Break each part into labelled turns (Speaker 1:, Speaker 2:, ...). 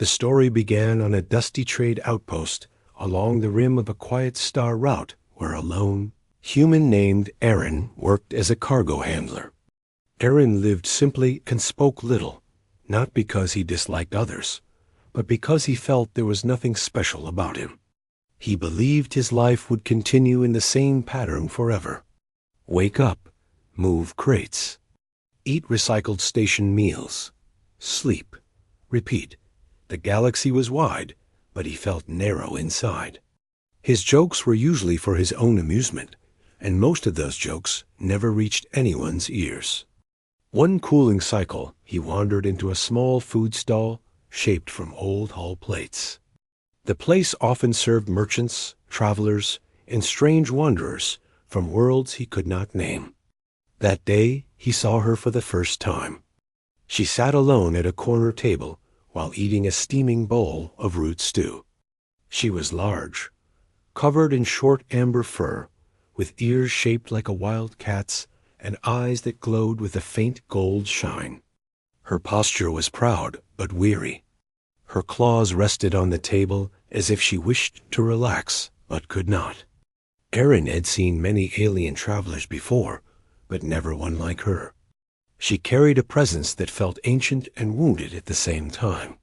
Speaker 1: The story began on a dusty trade outpost along the rim of a quiet star route where a lone human named Aaron worked as a cargo handler. Aaron lived simply and spoke little, not because he disliked others, but because he felt there was nothing special about him. He believed his life would continue in the same pattern forever. Wake up, move crates, eat recycled station meals, sleep, repeat. The galaxy was wide, but he felt narrow inside. His jokes were usually for his own amusement, and most of those jokes never reached anyone's ears. One cooling cycle, he wandered into a small food stall shaped from old hull plates. The place often served merchants, travelers, and strange wanderers from worlds he could not name. That day, he saw her for the first time. She sat alone at a corner table while eating a steaming bowl of root stew. She was large, covered in short amber fur, with ears shaped like a wild cat's and eyes that glowed with a faint gold shine. Her posture was proud but weary. Her claws rested on the table as if she wished to relax but could not. Aaron had seen many alien travelers before, but never one like her. She carried a presence that felt ancient and wounded at the same time.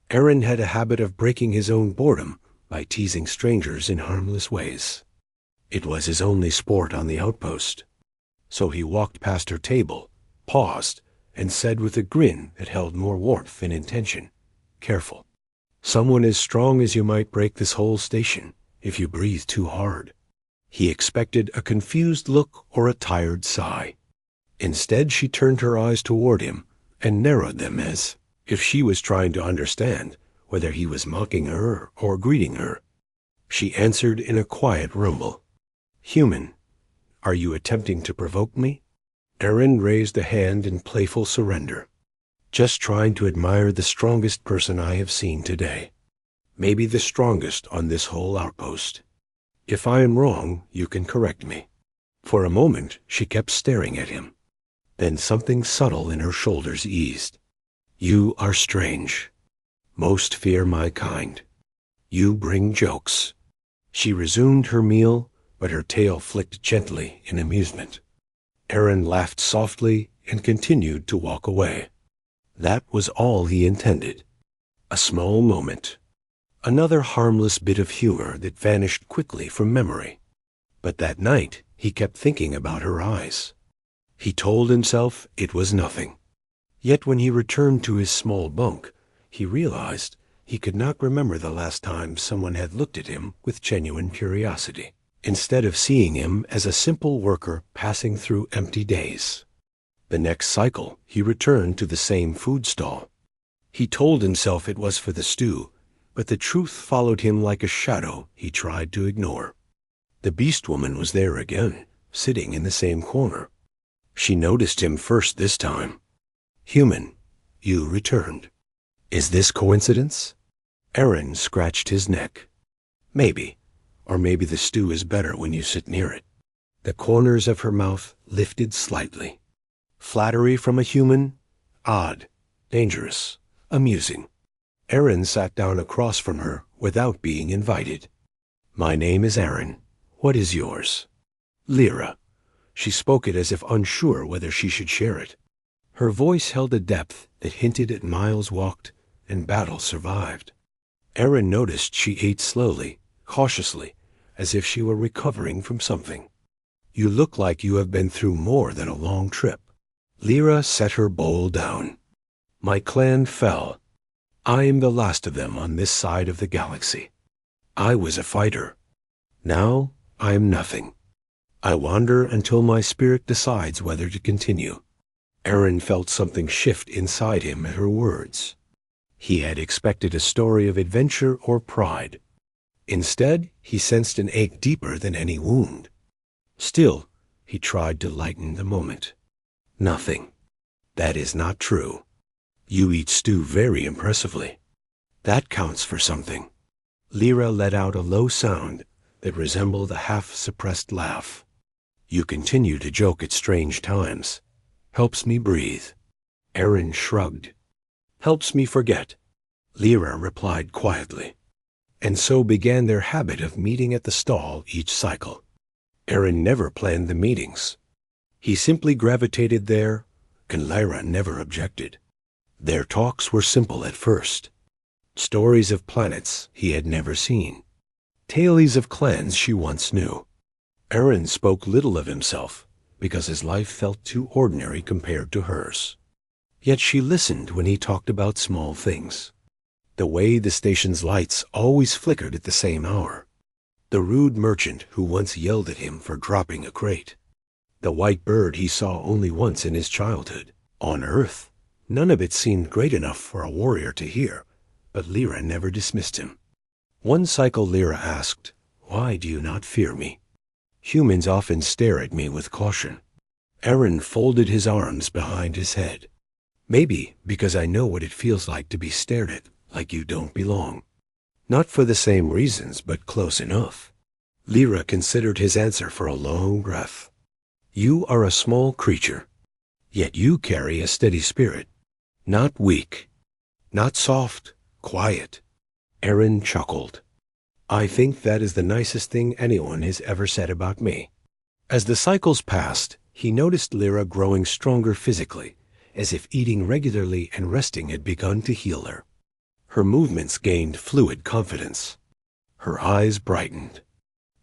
Speaker 1: Aaron had a habit of breaking his own boredom by teasing strangers in harmless ways. It was his only sport on the outpost. So he walked past her table, paused, and said with a grin that held more warmth than intention, "Careful. Someone as strong as you might break this whole station if you breathe too hard." He expected a confused look or a tired sigh. Instead, she turned her eyes toward him and narrowed them as if she was trying to understand whether he was mocking her or greeting her. She answered in a quiet rumble, "Human, are you attempting to provoke me?" Aaron raised a hand in playful surrender. "Just trying to admire the strongest person I have seen today. Maybe the strongest on this whole outpost. If I am wrong, you can correct me." For a moment, she kept staring at him. Then something subtle in her shoulders eased. "You are strange. Most fear my kind. You bring jokes." She resumed her meal, but her tail flicked gently in amusement. Aaron laughed softly and continued to walk away. That was all he intended. A small moment. Another harmless bit of humor that vanished quickly from memory. But that night, he kept thinking about her eyes. He told himself it was nothing. Yet when he returned to his small bunk, he realized he could not remember the last time someone had looked at him with genuine curiosity, instead of seeing him as a simple worker passing through empty days. The next cycle, he returned to the same food stall. He told himself it was for the stew, but the truth followed him like a shadow he tried to ignore. The Beastwoman was there again, sitting in the same corner. She noticed him first this time. "Human, you returned. Is this coincidence?" Aaron scratched his neck. "Maybe, or maybe the stew is better when you sit near it." The corners of her mouth lifted slightly. Flattery from a human? Odd, dangerous, amusing. Aaron sat down across from her without being invited. "My name is Aaron. What is yours?" "Lyra." She spoke it as if unsure whether she should share it. Her voice held a depth that hinted at miles walked and battle survived. Aaron noticed she ate slowly, cautiously, as if she were recovering from something. "You look like you have been through more than a long trip." Lyra set her bowl down. "My clan fell. I am the last of them on this side of the galaxy. I was a fighter. Now I am nothing. I wander until my spirit decides whether to continue." Aaron felt something shift inside him at her words. He had expected a story of adventure or pride. Instead, he sensed an ache deeper than any wound. Still, he tried to lighten the moment. "Nothing. That is not true. You eat stew very impressively. That counts for something." Lyra let out a low sound that resembled a half-suppressed laugh. "You continue to joke at strange times. Helps me breathe." Aaron shrugged. "Helps me forget. Lyra replied quietly. And so began their habit of meeting at the stall each cycle. Aaron never planned the meetings. He simply gravitated there, and Lyra never objected. Their talks were simple at first. Stories of planets he had never seen. Tales of clans she once knew. Aaron spoke little of himself, because his life felt too ordinary compared to hers. Yet she listened when he talked about small things. The way the station's lights always flickered at the same hour. The rude merchant who once yelled at him for dropping a crate. The white bird he saw only once in his childhood. On Earth, none of it seemed great enough for a warrior to hear, but Lyra never dismissed him. One cycle Lyra asked, "Why do you not fear me? Humans often stare at me with caution." Aaron folded his arms behind his head. "Maybe because I know what it feels like to be stared at like you don't belong." Not for the same reasons, but close enough. Lyra considered his answer for a long breath. "You are a small creature, yet you carry a steady spirit. Not weak, not soft, quiet." Aaron chuckled. "I think that is the nicest thing anyone has ever said about me." As the cycles passed, he noticed Lyra growing stronger physically, as if eating regularly and resting had begun to heal her. Her movements gained fluid confidence. Her eyes brightened.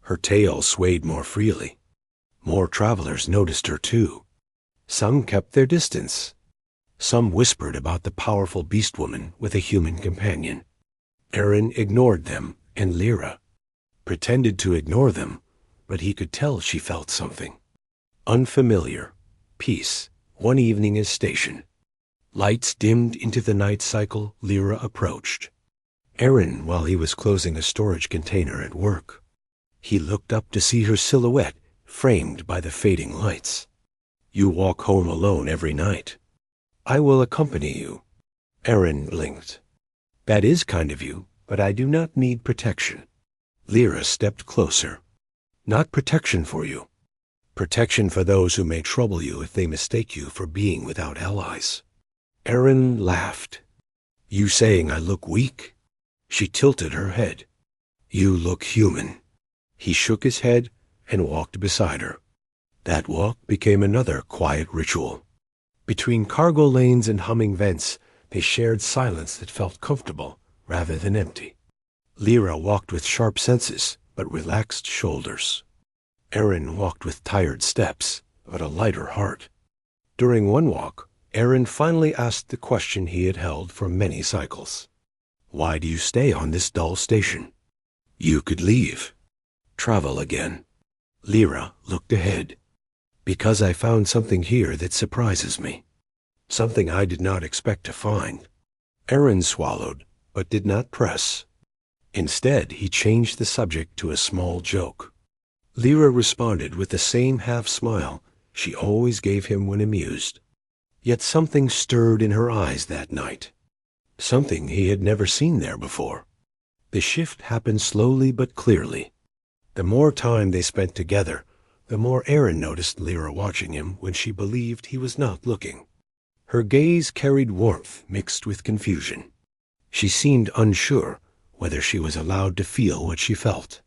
Speaker 1: Her tail swayed more freely. More travelers noticed her too. Some kept their distance. Some whispered about the powerful Beastwoman with a human companion. Aaron ignored them, and Lyra pretended to ignore them, but he could tell she felt something. Unfamiliar. Peace. One evening as station. Lights dimmed into the night cycle. Lyra approached Aaron while he was closing a storage container at work. He looked up to see her silhouette framed by the fading lights. "You walk home alone every night. I will accompany you." Aaron blinked. "That is kind of you, but I do not need protection." Lyra stepped closer. "Not protection for you. Protection for those who may trouble you if they mistake you for being without allies." Aaron laughed. "You saying I look weak?" She tilted her head. "You look human." He shook his head and walked beside her. That walk became another quiet ritual. Between cargo lanes and humming vents, they shared silence that felt comfortable rather than empty. Lyra walked with sharp senses but relaxed shoulders. Aaron walked with tired steps but a lighter heart. During one walk, Aaron finally asked the question he had held for many cycles. "Why do you stay on this dull station? You could leave. Travel again." Lyra looked ahead. "Because I found something here that surprises me. Something I did not expect to find." Aaron swallowed, but did not press. Instead, he changed the subject to a small joke. Lyra responded with the same half-smile she always gave him when amused. Yet something stirred in her eyes that night. Something he had never seen there before. The shift happened slowly but clearly. The more time they spent together, the more Aaron noticed Lyra watching him when she believed he was not looking. Her gaze carried warmth mixed with confusion. She seemed unsure whether she was allowed to feel what she felt.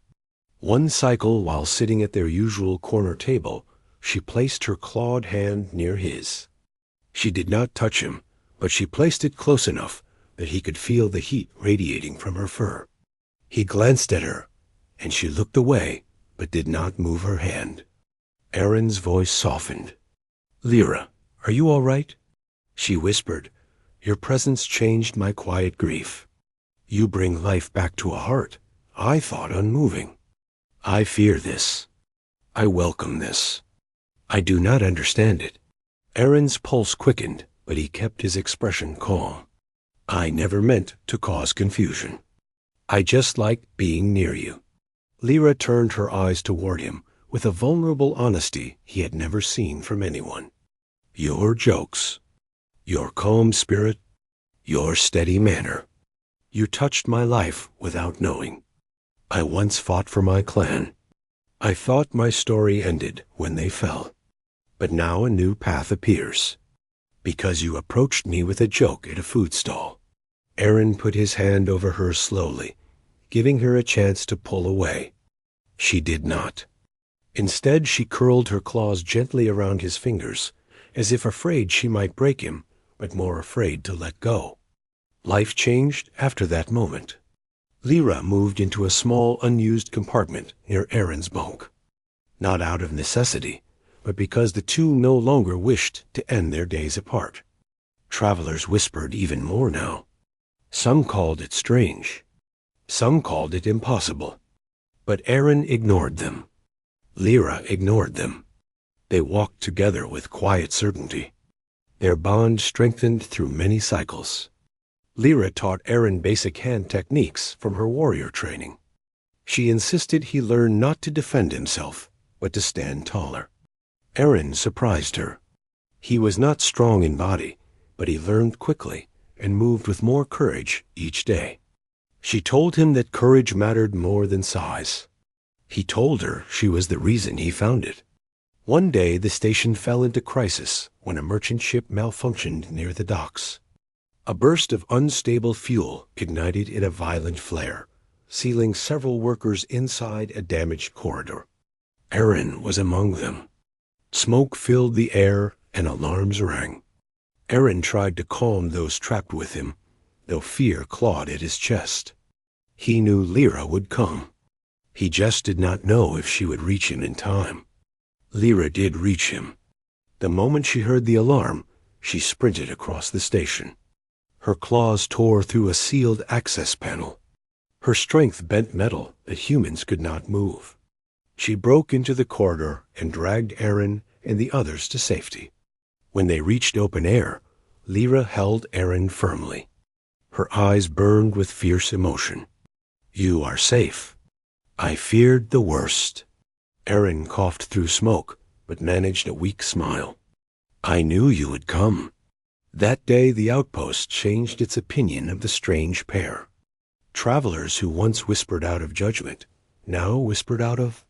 Speaker 1: One cycle, while sitting at their usual corner table, she placed her clawed hand near his. She did not touch him, but she placed it close enough that he could feel the heat radiating from her fur. He glanced at her, and she looked away, but did not move her hand. Aaron's voice softened. "Lyra, are you all right?" She whispered, "Your presence changed my quiet grief. You bring life back to a heart I thought unmoving. I fear this. I welcome this. I do not understand it." Aaron's pulse quickened, but he kept his expression calm. "I never meant to cause confusion. I just like being near you." Lyra turned her eyes toward him with a vulnerable honesty he had never seen from anyone. "Your jokes, your calm spirit, your steady manner. You touched my life without knowing. I once fought for my clan. I thought my story ended when they fell. But now a new path appears. Because you approached me with a joke at a food stall." Aaron put his hand over hers slowly, giving her a chance to pull away. She did not. Instead, she curled her claws gently around his fingers, as if afraid she might break him, but more afraid to let go. Life changed after that moment. Lyra moved into a small, unused compartment near Aaron's bunk. Not out of necessity, but because the two no longer wished to end their days apart. Travelers whispered even more now. Some called it strange. Some called it impossible. But Aaron ignored them. Lyra ignored them. They walked together with quiet certainty. Their bond strengthened through many cycles. Lyra taught Aaron basic hand techniques from her warrior training. She insisted he learn not to defend himself, but to stand taller. Aaron surprised her. He was not strong in body, but he learned quickly and moved with more courage each day. She told him that courage mattered more than size. He told her she was the reason he found it. One day the station fell into crisis when a merchant ship malfunctioned near the docks. A burst of unstable fuel ignited in a violent flare, sealing several workers inside a damaged corridor. Aaron was among them. Smoke filled the air and alarms rang. Aaron tried to calm those trapped with him, though fear clawed at his chest. He knew Lyra would come. He just did not know if she would reach him in time. Lyra did reach him. The moment she heard the alarm, she sprinted across the station. Her claws tore through a sealed access panel. Her strength bent metal that humans could not move. She broke into the corridor and dragged Aaron and the others to safety. When they reached open air, Lyra held Aaron firmly. Her eyes burned with fierce emotion. "You are safe." "I feared the worst." Aaron coughed through smoke, but managed a weak smile. "I knew you would come." That day the outpost changed its opinion of the strange pair. Travelers who once whispered out of judgment now whispered out of